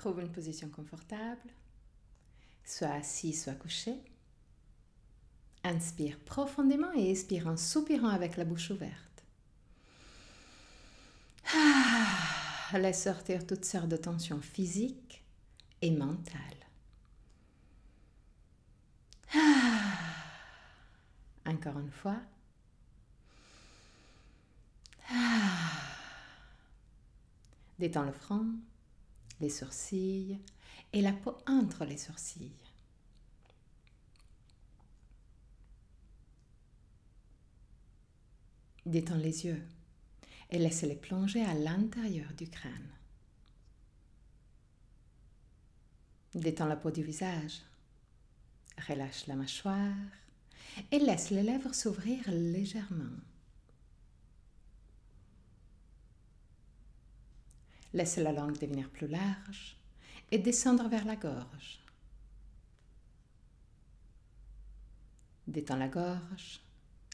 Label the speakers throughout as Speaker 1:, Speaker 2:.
Speaker 1: Trouve une position confortable, soit assis, soit couché. Inspire profondément et expire en soupirant avec la bouche ouverte. Laisse sortir toutes sortes de tensions physiques et mentales. Encore une fois. Détends le front, les sourcils et la peau entre les sourcils. Détends les yeux et laisse-les plonger à l'intérieur du crâne. Détends la peau du visage. Relâche la mâchoire et laisse les lèvres s'ouvrir légèrement. Laisse la langue devenir plus large et descendre vers la gorge. Détends la gorge,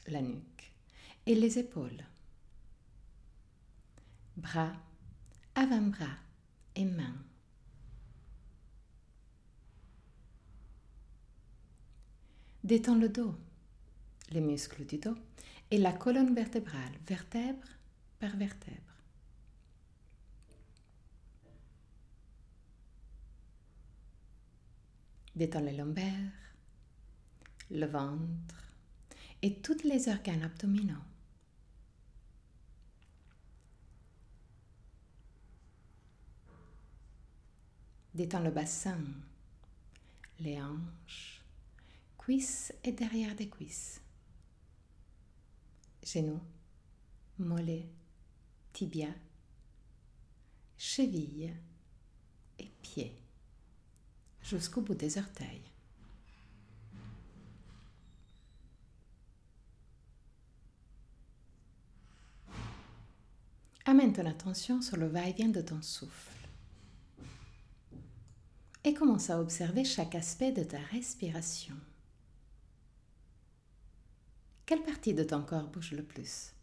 Speaker 1: la nuque et les épaules. Bras, avant-bras et mains. Détends le dos, les muscles du dos et la colonne vertébrale, vertèbre par vertèbre. Détends les lombaires, le ventre et tous les organes abdominaux. Détends le bassin, les hanches, cuisses et derrière des cuisses. Genoux, mollets, tibias, chevilles et pieds, jusqu'au bout des orteils. Amène ton attention sur le va-et-vient de ton souffle et commence à observer chaque aspect de ta respiration. Quelle partie de ton corps bouge le plus?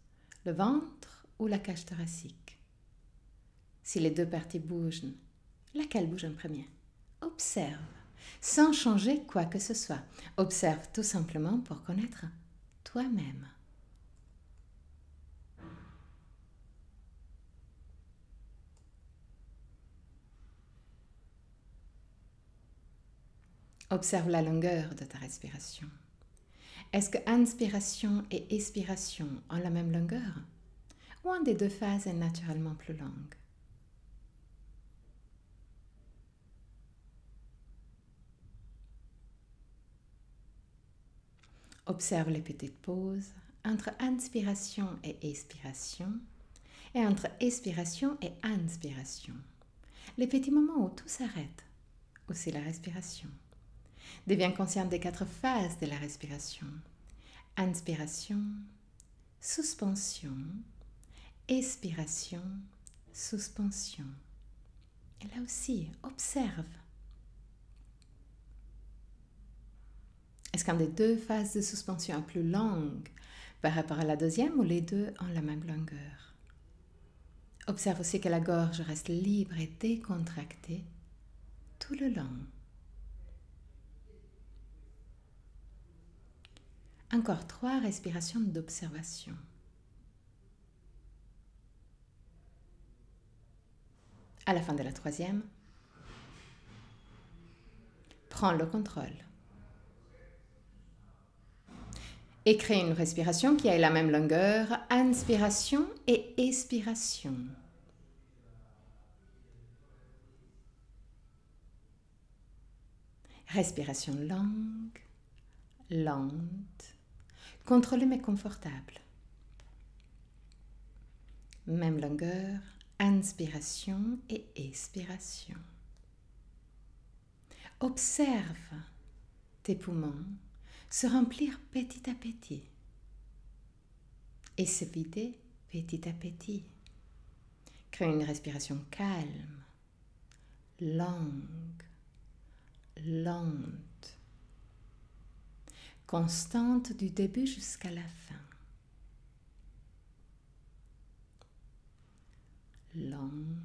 Speaker 1: Le ventre ou la cage thoracique? Si les deux parties bougent, laquelle bouge en premier? Observe, sans changer quoi que ce soit. Observe tout simplement pour connaître toi-même. Observe la longueur de ta respiration. Est-ce que inspiration et expiration ont la même longueur? Ou une des deux phases est naturellement plus longue? Observe les petites pauses entre inspiration et expiration et entre expiration et inspiration. Les petits moments où tout s'arrête, aussi la respiration. Deviens conscient des 4 phases de la respiration. Inspiration, suspension, expiration, suspension. Et là aussi, observe. Est-ce qu'une des deux phases de suspension est plus longue par rapport à la deuxième ou les deux ont la même longueur? Observe aussi que la gorge reste libre et décontractée tout le long. Encore 3 respirations d'observation. À la fin de la 3e, prends le contrôle. Et crée une respiration qui ait la même longueur, inspiration et expiration. Respiration longue, lente, contrôlée mais confortable. Même longueur, inspiration et expiration. Observe tes poumons se remplir petit à petit et se vider petit à petit. Crée une respiration calme, longue, lente, constante du début jusqu'à la fin. Longue,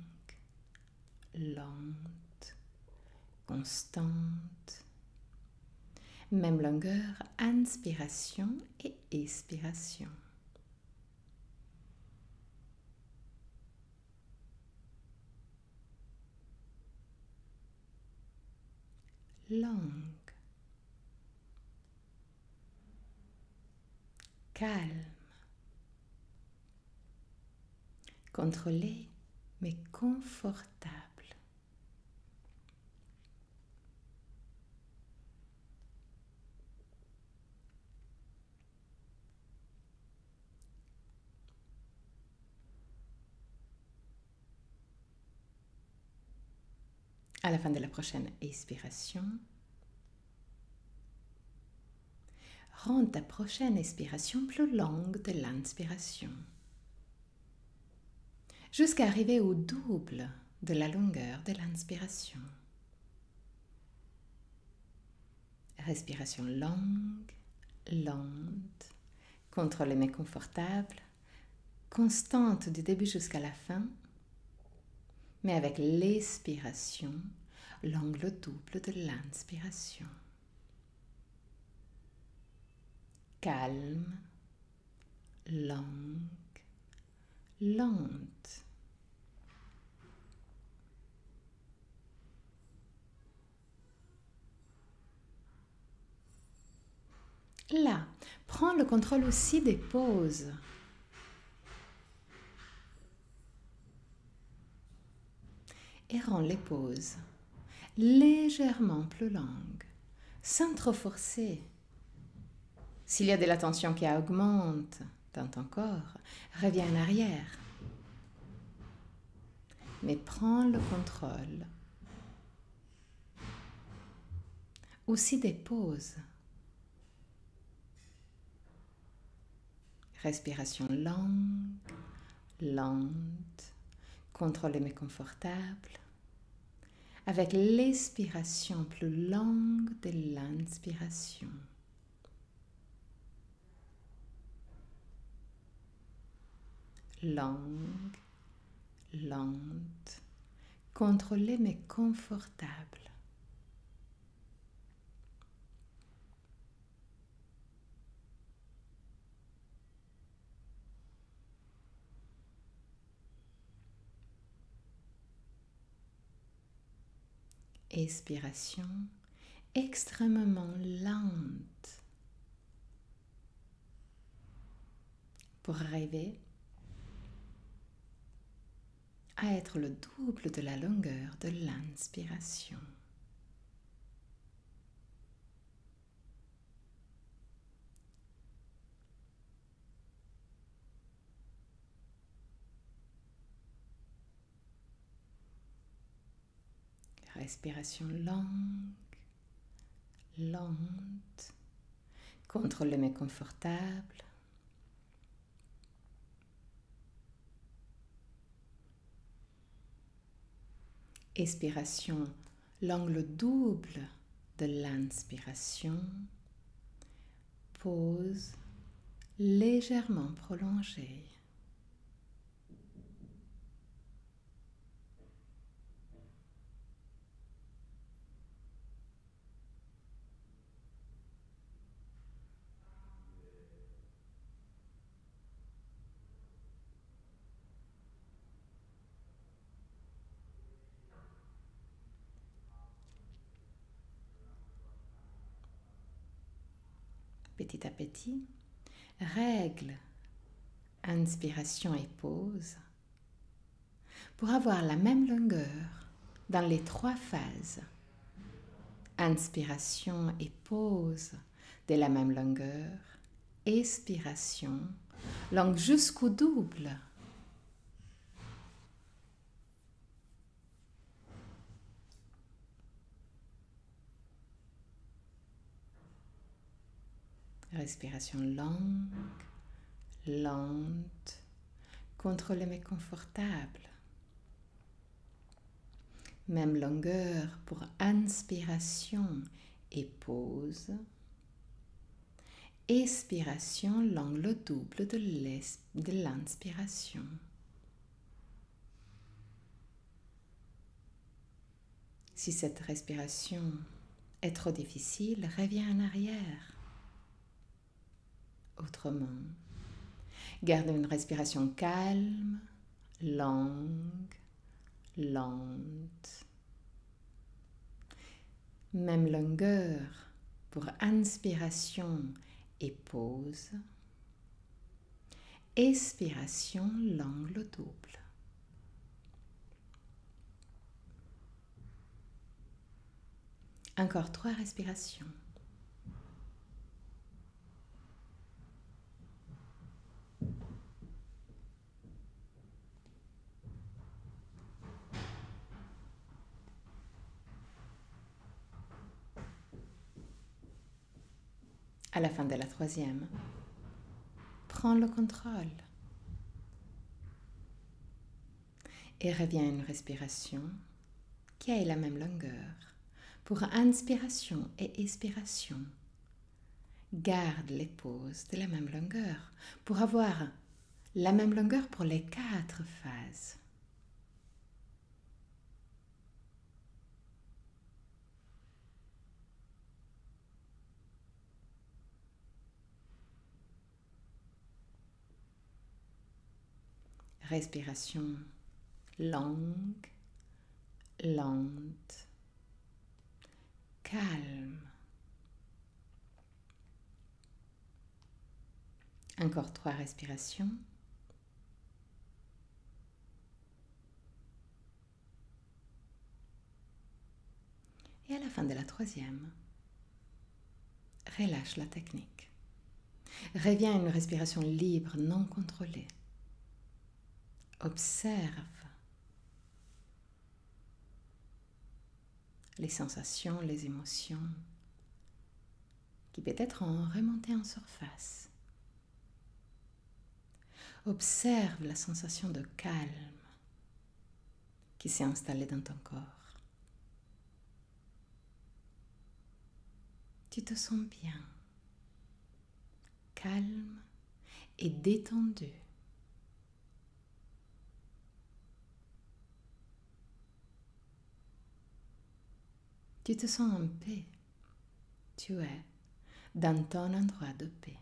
Speaker 1: lente, constante. Même longueur, inspiration et expiration. Longue. Calme. Contrôlée mais confortable. À la fin de la prochaine expiration, rends ta prochaine expiration plus longue de l'inspiration, jusqu'à arriver au double de la longueur de l'inspiration. Respiration longue, lente, contrôlée mais confortable, constante du début jusqu'à la fin, mais avec l'expiration, l'angle double de l'inspiration. Calme, longue, lente. Là, prends le contrôle aussi des pauses. Et rends les pauses légèrement plus longues, sans trop forcer. S'il y a de la tension qui augmente dans ton corps, reviens en arrière. Mais prends le contrôle aussi des pauses. Respiration longue, lente, contrôlée mais confortable, avec l'expiration plus longue de l'inspiration. Longue, lente, contrôlée mais confortable. Expiration extrêmement lente pour arriver à être le double de la longueur de l'inspiration. Respiration longue, lente, contrôlée mais confortable. Expiration, l'angle double de l'inspiration. Pause légèrement prolongée. Petit à petit, règle inspiration et pause pour avoir la même longueur dans les trois phases. Inspiration et pause de la même longueur. Expiration, longue jusqu'au double. Respiration longue, lente, contrôlée mais confortable. Même longueur pour inspiration et pause. Expiration, l'angle double de l'inspiration. Si cette respiration est trop difficile, reviens en arrière. Autrement, garde une respiration calme, longue, lente. Même longueur pour inspiration et pause. Expiration, l'angle double. Encore 3 respirations. À la fin de la 3e, prends le contrôle et reviens à une respiration qui ait la même longueur pour inspiration et expiration. Garde les pauses de la même longueur pour avoir la même longueur pour les 4 phases. Respiration longue, lente, calme. Encore 3 respirations. Et à la fin de la 3e, relâche la technique. Reviens à une respiration libre, non contrôlée. Observe les sensations, les émotions qui peut-être ont remonté en surface. Observe la sensation de calme qui s'est installée dans ton corps. Tu te sens bien, calme et détendu. Tu te sens en paix. Tu es dans ton endroit de paix.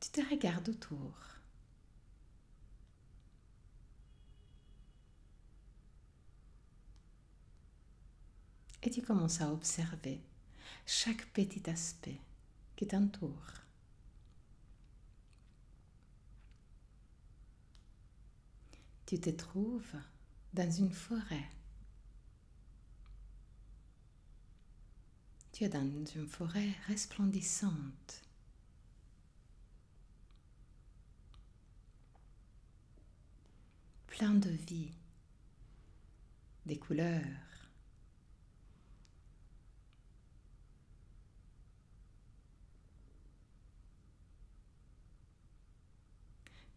Speaker 1: Tu te regardes autour. Et tu commences à observer chaque petit aspect qui t'entoure. Tu te trouves dans une forêt. Tu es dans une forêt resplendissante. Plein de vie, des couleurs.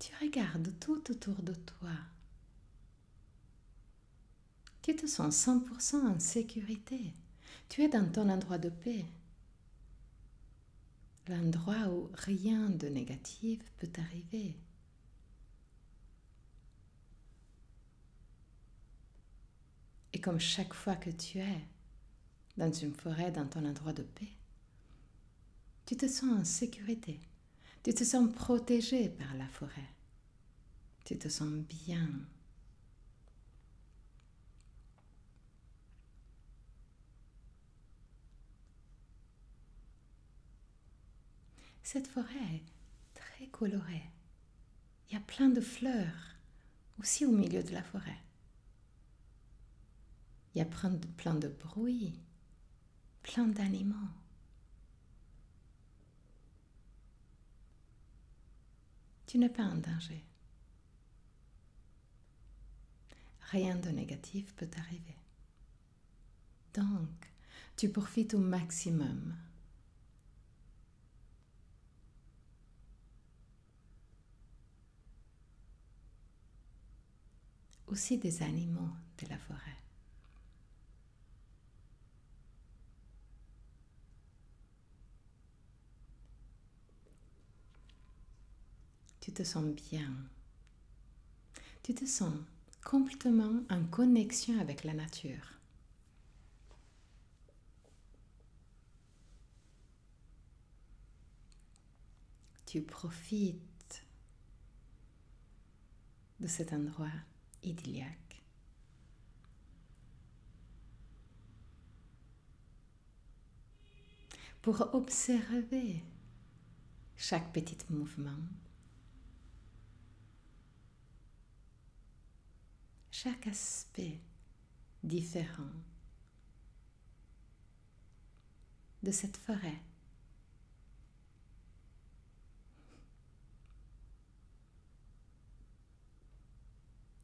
Speaker 1: Tu regardes tout autour de toi. Tu te sens 100% en sécurité. Tu es dans ton endroit de paix. L'endroit où rien de négatif peut arriver. Et comme chaque fois que tu es dans une forêt, dans ton endroit de paix, tu te sens en sécurité. Tu te sens protégé par la forêt. Tu te sens bien. Cette forêt est très colorée. Il y a plein de fleurs aussi au milieu de la forêt. Il y a plein de bruits, plein d'animaux. Tu n'es pas en danger. Rien de négatif peut arriver. Donc, tu profites au maximum. Aussi des animaux de la forêt. Tu te sens bien Tu te sens complètement en connexion avec la nature. Tu profites de cet endroit idyllique. Pour observer chaque petit mouvement, chaque aspect différent de cette forêt.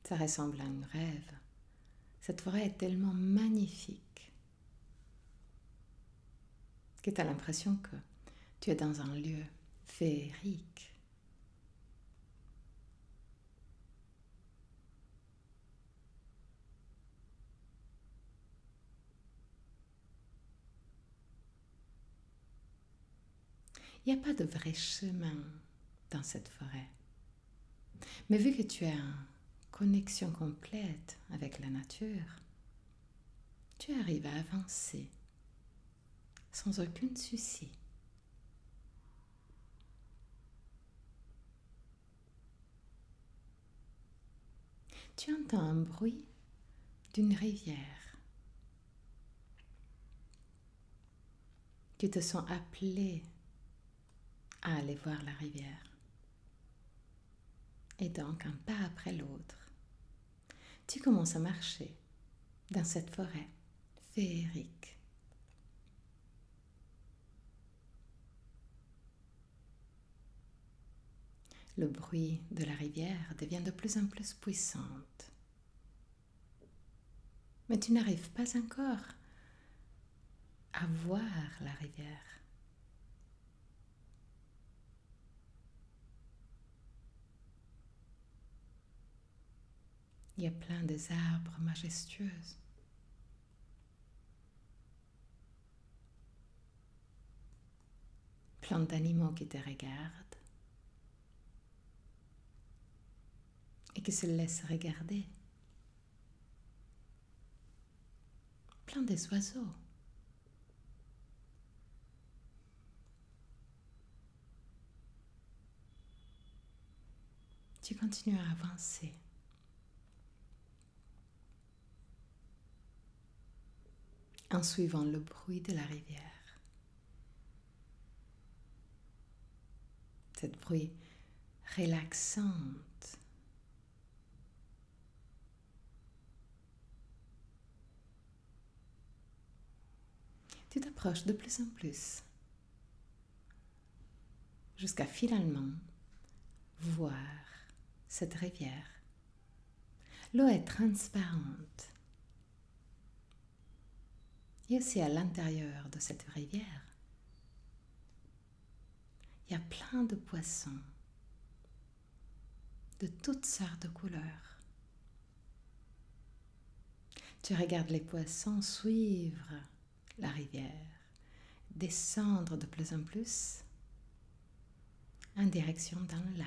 Speaker 1: Ça ressemble à un rêve. Cette forêt est tellement magnifique que tu as l'impression que tu es dans un lieu féerique. Il n'y a pas de vrai chemin dans cette forêt. Mais vu que tu es en connexion complète avec la nature, tu arrives à avancer sans aucun souci. Tu entends un bruit d'une rivière. Tu te sens appelé à aller voir la rivière. Et donc, un pas après l'autre, tu commences à marcher dans cette forêt féerique. Le bruit de la rivière devient de plus en plus puissante. Mais tu n'arrives pas encore à voir la rivière. Il y a plein d'arbres majestueux. Plein d'animaux qui te regardent et qui se laissent regarder. Plein des oiseaux. Tu continues à avancer. En suivant le bruit de la rivière. Cette bruit relaxante. Tu t'approches de plus en plus jusqu'à finalement voir cette rivière. L'eau est transparente. Et aussi à l'intérieur de cette rivière, il y a plein de poissons de toutes sortes de couleurs. Tu regardes les poissons suivre la rivière, descendre de plus en plus en direction dans le lac.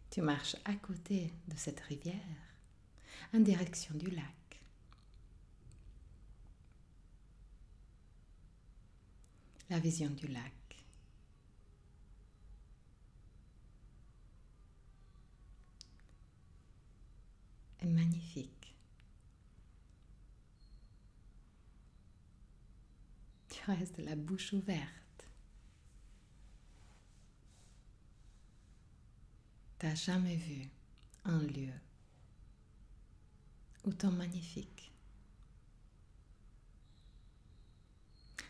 Speaker 1: Tu marches à côté de cette rivière en direction du lac. La vision du lac est magnifique. Tu restes la bouche ouverte. Tu n'as jamais vu un lieu autant magnifique.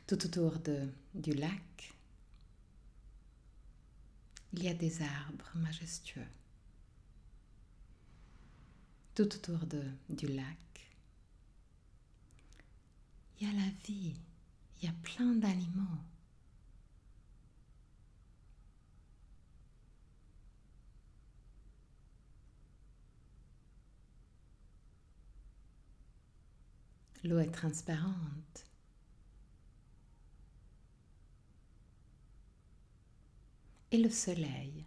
Speaker 1: Tout autour du lac, il y a des arbres majestueux. Tout autour du lac, il y a la vie, il y a plein d'animaux. L'eau est transparente. Et le soleil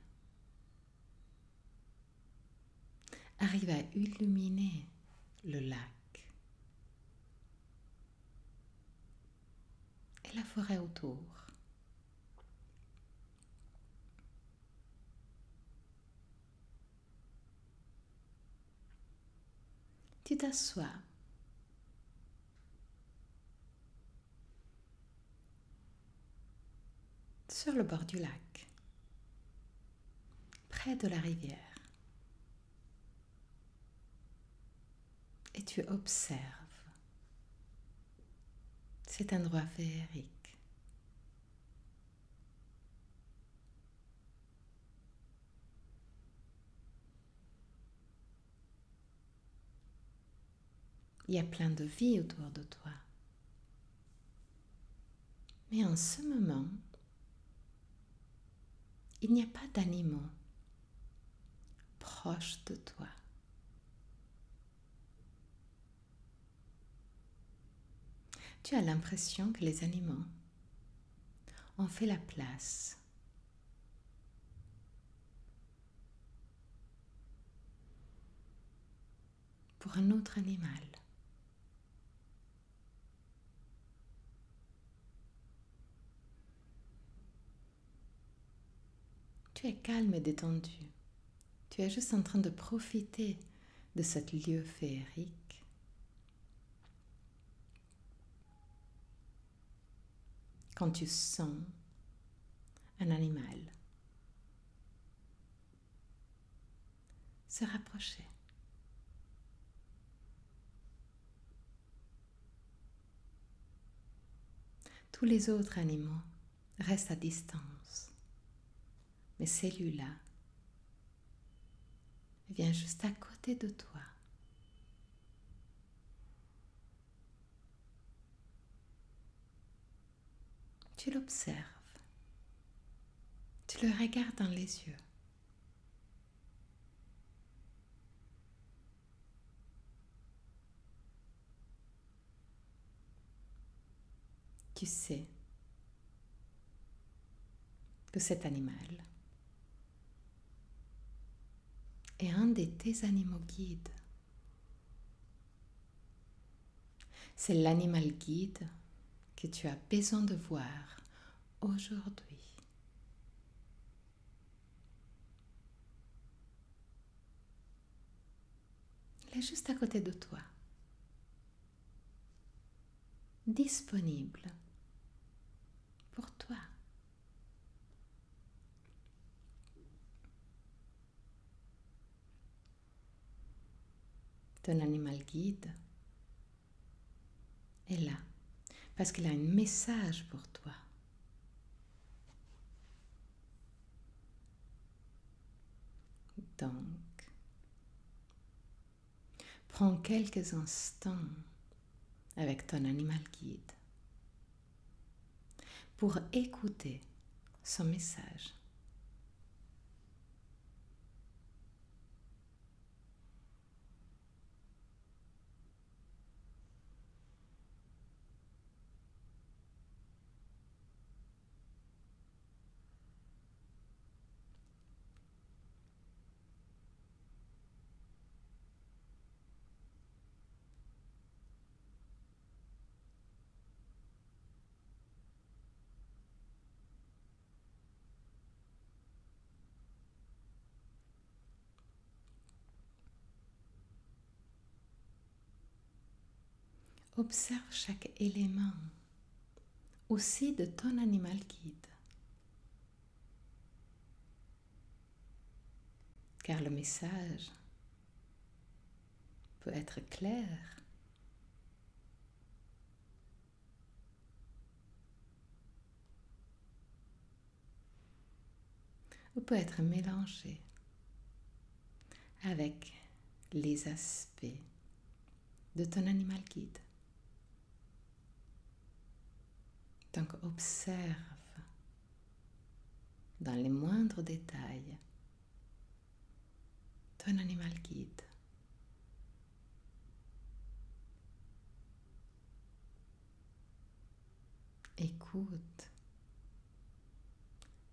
Speaker 1: arrive à illuminer le lac et la forêt autour. Tu t'assois sur le bord du lac, près de la rivière, et tu observes cet endroit féerique. Il y a plein de vie autour de toi. Mais en ce moment, il n'y a pas d'animaux proches de toi. Tu as l'impression que les animaux ont fait la place pour un autre animal. Tu es calme et détendu. Tu es juste en train de profiter de ce lieu féerique. Quand tu sens un animal se rapprocher. Tous les autres animaux restent à distance. Mais celui-là vient juste à côté de toi. Tu l'observes. Tu le regardes dans les yeux. Tu sais que cet animal est un de tes animaux guides. C'est l'animal guide que tu as besoin de voir aujourd'hui. Il est juste à côté de toi, disponible pour toi. Ton animal guide est là parce qu'il a un message pour toi. Donc, prends quelques instants avec ton animal guide pour écouter son message. Observe chaque élément aussi de ton animal guide. Car le message peut être clair ou peut être mélangé avec les aspects de ton animal guide. Donc observe dans les moindres détails ton animal guide. Écoute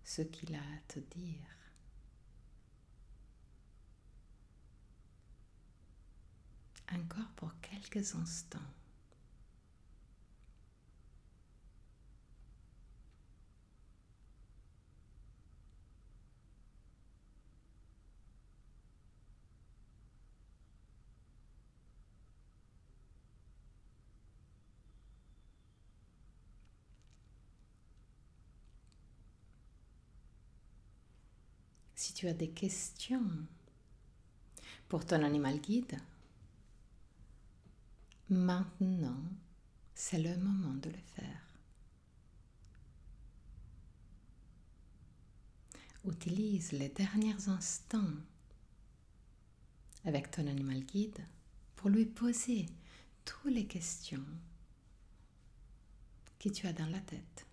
Speaker 1: ce qu'il a à te dire. encore pour quelques instants. Si tu as des questions pour ton animal guide, maintenant, c'est le moment de le faire. Utilise les derniers instants avec ton animal guide pour lui poser toutes les questions que tu as dans la tête.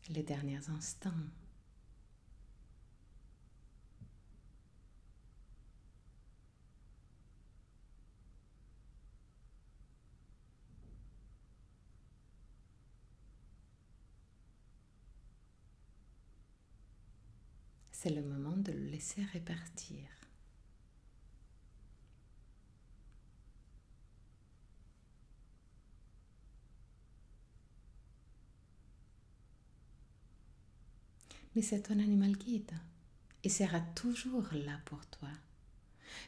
Speaker 1: Les derniers instants. C'est le moment de le laisser repartir. Mais c'est ton animal guide. Il sera toujours là pour toi.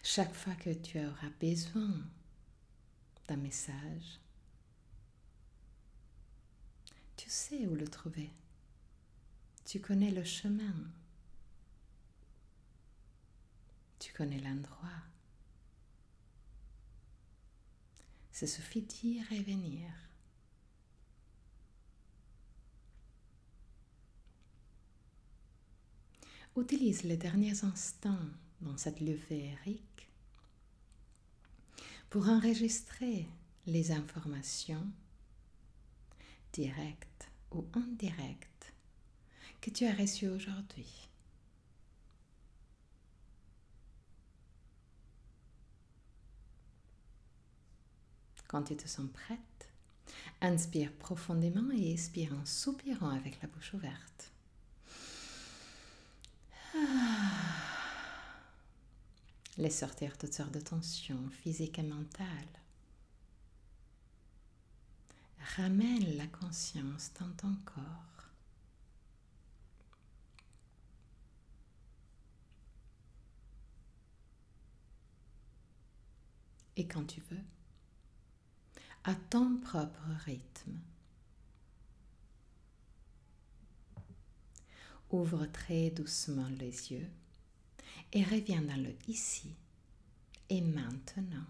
Speaker 1: Chaque fois que tu auras besoin d'un message, tu sais où le trouver. Tu connais le chemin. Tu connais l'endroit. Ça suffit d'y revenir. Utilise les derniers instants dans cette lieu féerique pour enregistrer les informations directes ou indirectes que tu as reçues aujourd'hui. Quand tu te sens prête, inspire profondément et expire en soupirant avec la bouche ouverte. Laisse sortir toutes sortes de tensions physiques et mentales. Ramène la conscience dans ton corps. Et quand tu veux, à ton propre rythme, ouvre très doucement les yeux et reviens dans le ici et maintenant.